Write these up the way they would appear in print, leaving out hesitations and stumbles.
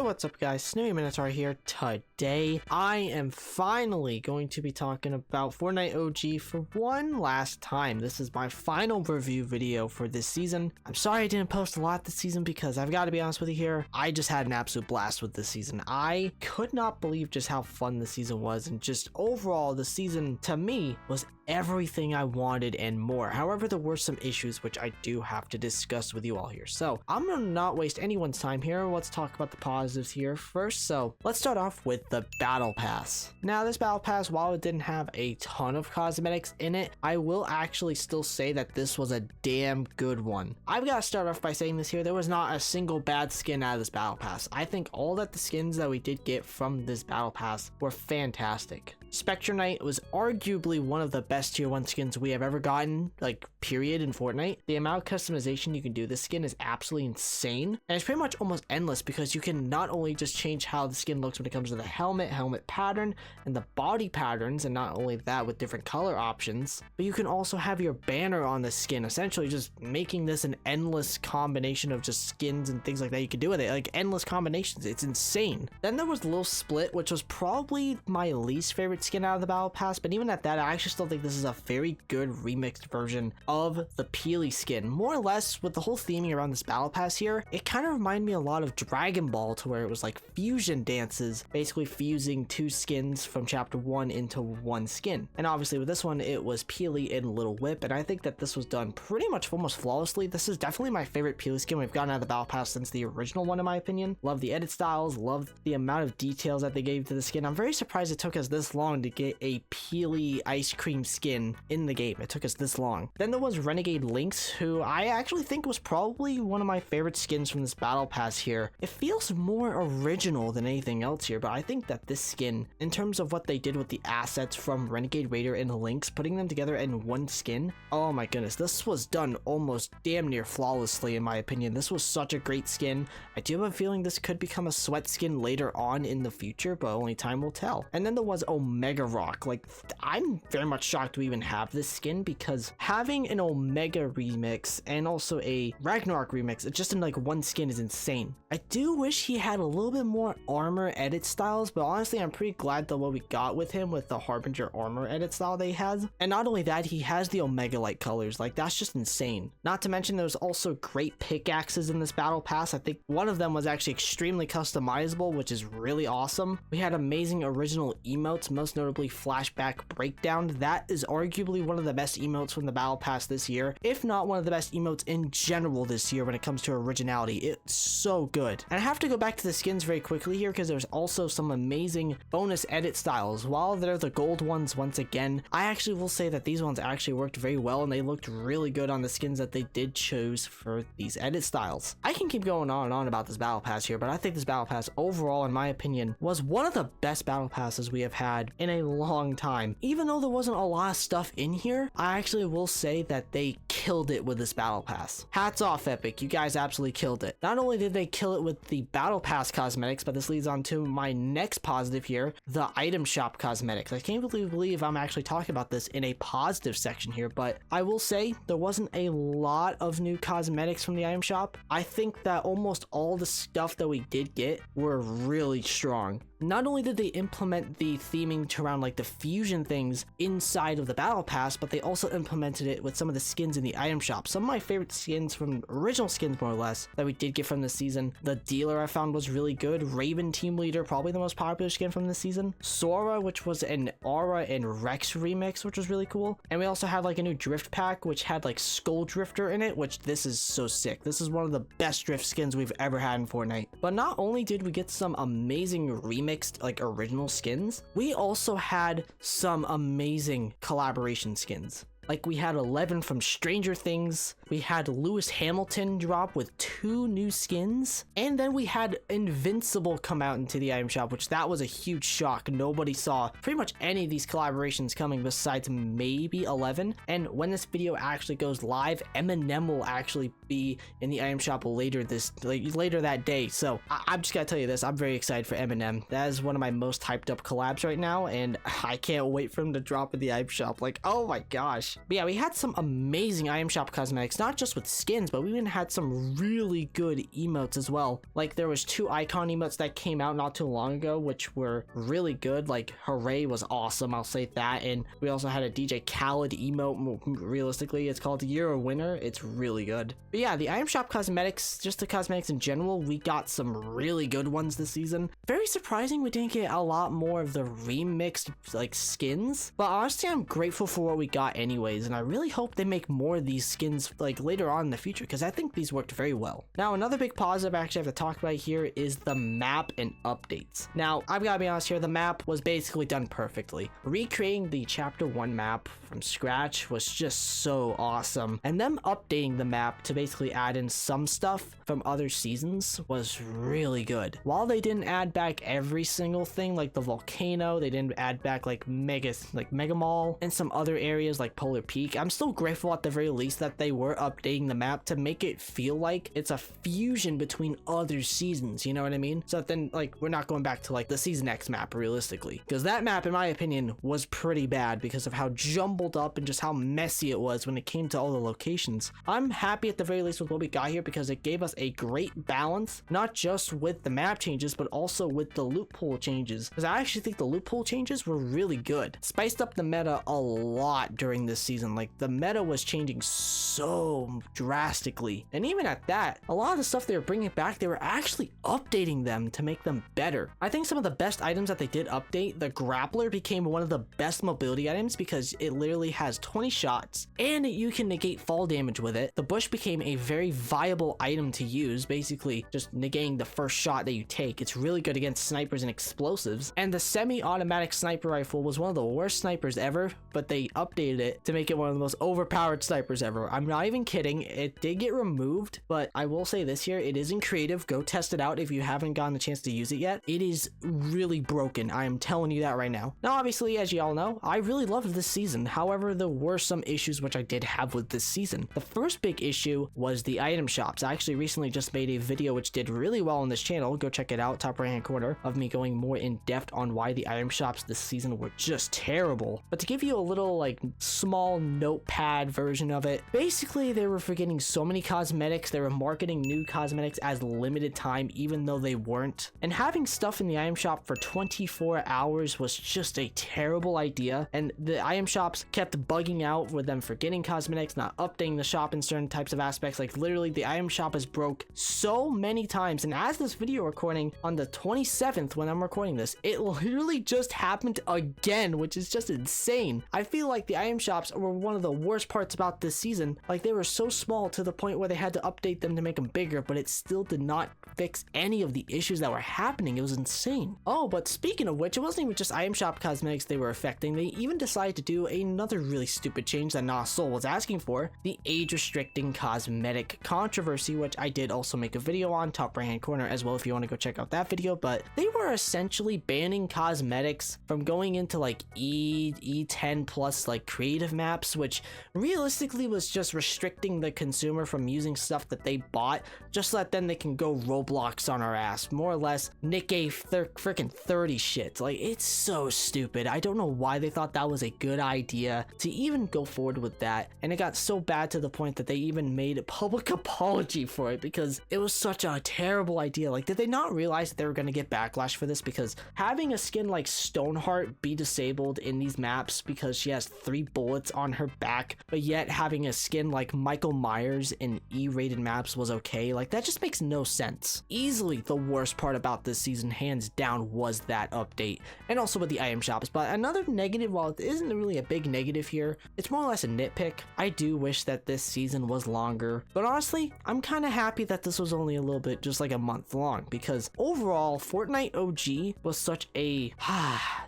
What's up guys, Snowy Minotaur here. Today, I am finally going to be talking about Fortnite OG for one last time. This is my final review video for this season. I'm sorry I didn't post a lot this season because I've got to be honest with you here, I just had an absolute blast with this season. I could not believe just how fun the season was, and just overall the season to me was everything I wanted and more. However, there were some issues which I do have to discuss with you all here. So I'm gonna not waste anyone's time here. Let's talk about the positives here first. So let's start off with the battle pass. Now this battle pass, while it didn't have a ton of cosmetics in it, I will actually still say that this was a damn good one. I've got to start off by saying this here, there was not a single bad skin out of this battle pass. I think all that the skins that we did get from this battle pass were fantastic. Spectre Knight was arguably one of the best tier 1 skins we have ever gotten, like period, in Fortnite. The amount of customization you can do this skin is absolutely insane, and it's pretty much almost endless because you can not only just change how the skin looks when it comes to the helmet pattern and the body patterns, and not only that with different color options, but you can also have your banner on the skin, essentially just making this an endless combination of just skins and things like that you can do with it, like endless combinations. It's insane. Then there was Little Split, which was probably my least favorite skin out of the battle pass, but even at that, I actually still think this is a very good remixed version of the Peely skin. More or less, with the whole theming around this battle pass here, it kind of reminded me a lot of Dragon Ball, to where it was like fusion dances, basically fusing two skins from chapter 1 into one skin. And obviously with this one, it was Peely and Little Whip, and I think that this was done pretty much almost flawlessly. This is definitely my favorite Peely skin we've gotten out of the battle pass since the original one, in my opinion. Love the edit styles, love the amount of details that they gave to the skin. I'm very surprised it took us this long to get a Peely ice cream skin in the game. It took us this long. Then there was Renegade Lynx, who I actually think was probably one of my favorite skins from this battle pass here. It feels more original than anything else here, but I think that this skin, in terms of what they did with the assets from Renegade Raider and Lynx, putting them together in one skin, oh my goodness, this was done almost damn near flawlessly in my opinion. This was such a great skin. I do have a feeling this could become a sweat skin later on in the future, but only time will tell. And then there was Omega Rock. Like, I'm very much shocked we even have this skin, because having an Omega remix and also a Ragnarok remix, it's just in like one skin, is insane. I do wish he had a little bit more armor edit styles, but honestly I'm pretty glad that what we got with him with the Harbinger armor edit style they has. And not only that, he has the Omega Light colors. Like, that's just insane. Not to mention there's also great pickaxes in this battle pass. I think one of them was actually extremely customizable, which is really awesome. We had amazing original emotes, most notably Flashback Breakdown. That is arguably one of the best emotes from the battle pass this year, if not one of the best emotes in general this year when it comes to originality. It's so good. And I have to go back to the skins very quickly here, because there's also some amazing bonus edit styles. While they're the gold ones, once again, I actually will say that these ones actually worked very well, and they looked really good on the skins that they did choose for these edit styles. I can keep going on and on about this battle pass here, but I think this battle pass overall, in my opinion, was one of the best battle passes we have had in a long time. Even though there wasn't a lot of stuff in here, I actually will say that they killed it with this battle pass. Hats off, Epic, you guys absolutely killed it. Not only did they kill it with the battle pass cosmetics, but this leads on to my next positive here, the item shop cosmetics. I can't believe I'm actually talking about this in a positive section here, but I will say there wasn't a lot of new cosmetics from the item shop. I think that almost all the stuff that we did get were really strong. Not only did they implement the theming to around like the fusion things inside of the battle pass, but they also implemented it with some of the skins in the item shop. Some of my favorite skins from original skins, more or less, that we did get from this season. The Dealer I found was really good. Raven Team Leader, probably the most popular skin from this season. Sora, which was an Aura and Rex remix, which was really cool. And we also had like a new drift pack, which had like Skull Drifter in it, which this is so sick. This is one of the best drift skins we've ever had in Fortnite. But not only did we get some amazing remixed like original skins, we also had some amazing collaboration skins. Like, we had 11 from Stranger Things, we had Lewis Hamilton drop with 2 new skins, and then we had Invincible come out into the item shop, which that was a huge shock. Nobody saw pretty much any of these collaborations coming besides maybe 11. And when this video actually goes live, Eminem will actually be in the item shop later that day. So I'm just gonna tell you this, I'm very excited for Eminem. That is one of my most hyped up collabs right now, and I can't wait for him to drop in the item shop. Like, oh my gosh. But yeah, we had some amazing item shop cosmetics. not just with skins, but we even had some really good emotes as well. Like there was 2 icon emotes that came out not too long ago, which were really good. Like Hooray was awesome, I'll say that. And we also had a DJ Khaled emote. Realistically, it's called You're a Winner. It's really good. But yeah, the item shop cosmetics, just the cosmetics in general, we got some really good ones this season. Very surprising we didn't get a lot more of the remixed like skins, but honestly I'm grateful for what we got anyways, and I really hope they make more of these skins like later on in the future, because I think these worked very well. Now another big positive I actually have to talk about here is the map and updates. Now I've got to be honest here, the map was basically done perfectly. Recreating the chapter 1 map from scratch was just so awesome, and them updating the map to basically add in some stuff from other seasons was really good. While they didn't add back every single thing like the volcano, they didn't add back like Mega Mall and some other areas like Polar Peak, I'm still grateful at the very least that they were updating the map to make it feel like it's a fusion between other seasons, you know what I mean? So that then like we're not going back to like the Season X map realistically, because that map in my opinion was pretty bad because of how jumbled up and just how messy it was when it came to all the locations. I'm happy at the very least with what we got here because it gave us a great balance, not just with the map changes but also with the loot pool changes, because I actually think the loot pool changes were really good. Spiced up the meta a lot during this season. Like the meta was changing so drastically, and even at that, a lot of the stuff they were bringing back, they were actually updating them to make them better. I think some of the best items that they did update, the grappler became one of the best mobility items because it literally has 20 shots and you can negate fall damage with it. The bush became a very viable item to use, basically just negating the first shot that you take. It's really good against snipers and explosives. And the semi-automatic sniper rifle was one of the worst snipers ever, but they updated it to make it one of the most overpowered snipers ever. I'm not even kidding, it did get removed, but I will say this here, it is in creative. Go test it out if you haven't gotten the chance to use it yet. It is really broken, I am telling you that right now. Now obviously, as you all know, I really loved this season. However, there were some issues which I did have with this season. The first big issue was the item shops. I actually recently just made a video which did really well on this channel. Go check it out, top right hand corner, of me going more in depth on why the item shops this season were just terrible. But to give you a little like small notepad version of it, basically they were forgetting so many cosmetics. They were marketing new cosmetics as limited time even though they weren't, and having stuff in the item shop for 24 hours was just a terrible idea. And the item shops kept bugging out with them forgetting cosmetics, not updating the shop in certain types of aspects. Like literally the item shop is broke so many times, and as this video recording on the 27th when I'm recording this, it literally just happened again, which is just insane. I feel like the item shops were one of the worst parts about this season. Like they were so small to the point where they had to update them to make them bigger, but it still did not fix any of the issues that were happening. It was insane. Oh, but speaking of which, it wasn't even just item shop cosmetics they were affecting. They even decided to do another really stupid change that Nah Soul was asking for, the age restricting cosmetic controversy, which I did also make a video on, top right hand corner as well if you want to go check out that video. But they were essentially banning cosmetics from going into like E10 plus like creative maps, which realistically was just restricting the consumer from using stuff that they bought just so that then they can go Roblox on our ass, more or less. Nick A freaking 30 shit. Like it's so stupid. I don't know why they thought that was a good idea to even go forward with that, and it got so bad to the point that they even made a public apology for it because it was such a terrible idea. Like, did they not realize that they were going to get backlash for this? Because having a skin like Stoneheart be disabled in these maps because she has 3 bullets on her back, but yet having a skin like Michael Myers in E-rated maps was okay, like that just makes no sense. Easily the worst part about this season, hands down, was that update, and also with the item shops. But another negative, while it isn't really a big negative here, it's more or less a nitpick. I do wish that this season was longer, but honestly, I'm kind of happy that this was only a little bit, just like a month long, because overall, Fortnite OG was such a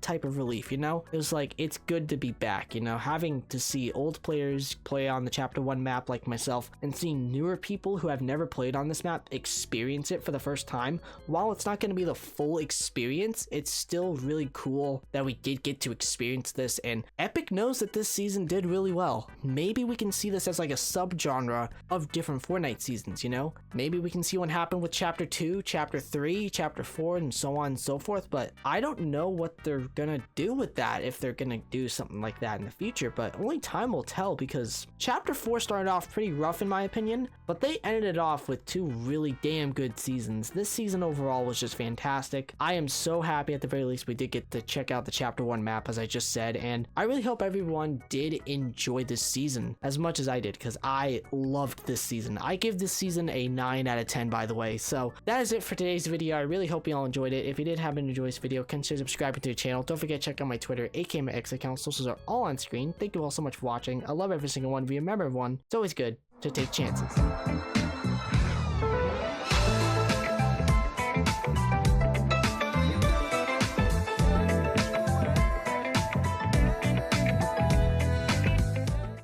type of relief, you know? It was like, it's good to be back, you know? Having to see old players play on the Chapter 1 map like myself, and seeing newer people who have never played on this map experience it for the first time. While it's not going to be the full experience, it's still really cool that we did get to experience this, and Epic knows that this season did really well. Maybe we can see this as like a subgenre of different Fortnite seasons, you know? Maybe we can see what happened with Chapter 2, Chapter 3, Chapter 4, and so on and so forth, but I don't know what they're gonna do with that, if they're gonna do something like that in the future, but only time will tell, because chapter 4 started off pretty rough in my opinion, but they ended it off with 2 really damn good seasons. This season overall was just fantastic. I am so happy at the very least we did get to check out the chapter 1 map, as I just said, and I really hope everyone did enjoy this season as much as I did, because I loved this season. I give this season a 9 out of 10, by the way. So that is it for today's video. I really hope you all enjoyed it. If you did happen to enjoy this video, consider subscribing to the channel. Don't forget to check out my Twitter, aka my X account. Socials are all on screen. Thank you all so much for watching. I love every single one of you. Remember, everyone, it's always good to take chances.